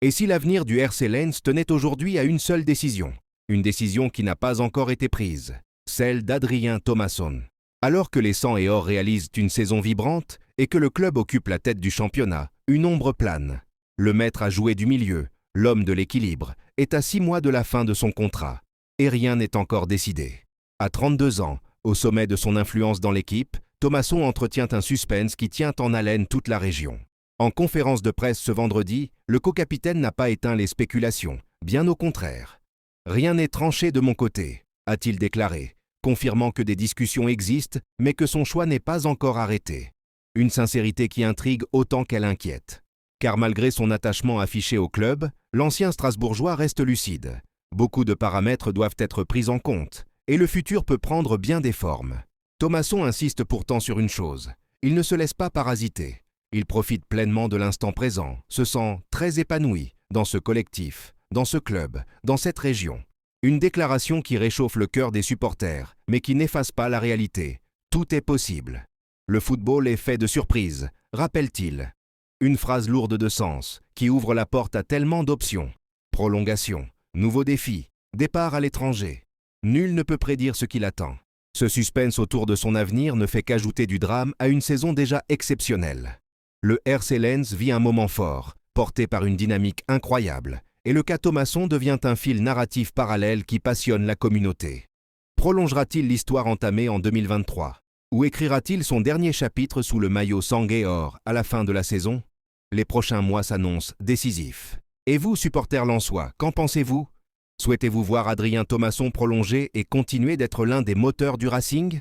Et si l'avenir du RC Lens tenait aujourd'hui à une seule décision, une décision qui n'a pas encore été prise, celle d'Adrien Thomasson. Alors que les 100 et or réalisent une saison vibrante et que le club occupe la tête du championnat, une ombre plane. Le maître à jouer du milieu, l'homme de l'équilibre, est à 6 mois de la fin de son contrat. Et rien n'est encore décidé. À 32 ans, au sommet de son influence dans l'équipe, Thomasson entretient un suspense qui tient en haleine toute la région. En conférence de presse ce vendredi, le co-capitaine n'a pas éteint les spéculations, bien au contraire. « Rien n'est tranché de mon côté », a-t-il déclaré, confirmant que des discussions existent, mais que son choix n'est pas encore arrêté. Une sincérité qui intrigue autant qu'elle inquiète. Car malgré son attachement affiché au club, l'ancien Strasbourgeois reste lucide. Beaucoup de paramètres doivent être pris en compte, et le futur peut prendre bien des formes. Thomasson insiste pourtant sur une chose, il ne se laisse pas parasiter. Il profite pleinement de l'instant présent, se sent très épanoui dans ce collectif, dans ce club, dans cette région. Une déclaration qui réchauffe le cœur des supporters, mais qui n'efface pas la réalité. Tout est possible. Le football est fait de surprises, rappelle-t-il. Une phrase lourde de sens, qui ouvre la porte à tellement d'options. Prolongation, nouveaux défis, départ à l'étranger. Nul ne peut prédire ce qui l'attend. Ce suspense autour de son avenir ne fait qu'ajouter du drame à une saison déjà exceptionnelle. Le RC Lens vit un moment fort, porté par une dynamique incroyable, et le cas Thomasson devient un fil narratif parallèle qui passionne la communauté. Prolongera-t-il l'histoire entamée en 2023 ? Ou écrira-t-il son dernier chapitre sous le maillot sangue et or à la fin de la saison ? Les prochains mois s'annoncent décisifs. Et vous, supporters lensois, qu'en pensez-vous ? Souhaitez-vous voir Adrien Thomasson prolonger et continuer d'être l'un des moteurs du Racing ?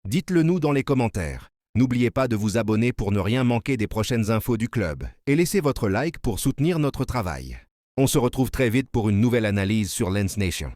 Dites-le nous dans les commentaires. N'oubliez pas de vous abonner pour ne rien manquer des prochaines infos du club et laissez votre like pour soutenir notre travail. On se retrouve très vite pour une nouvelle analyse sur Lens Nation.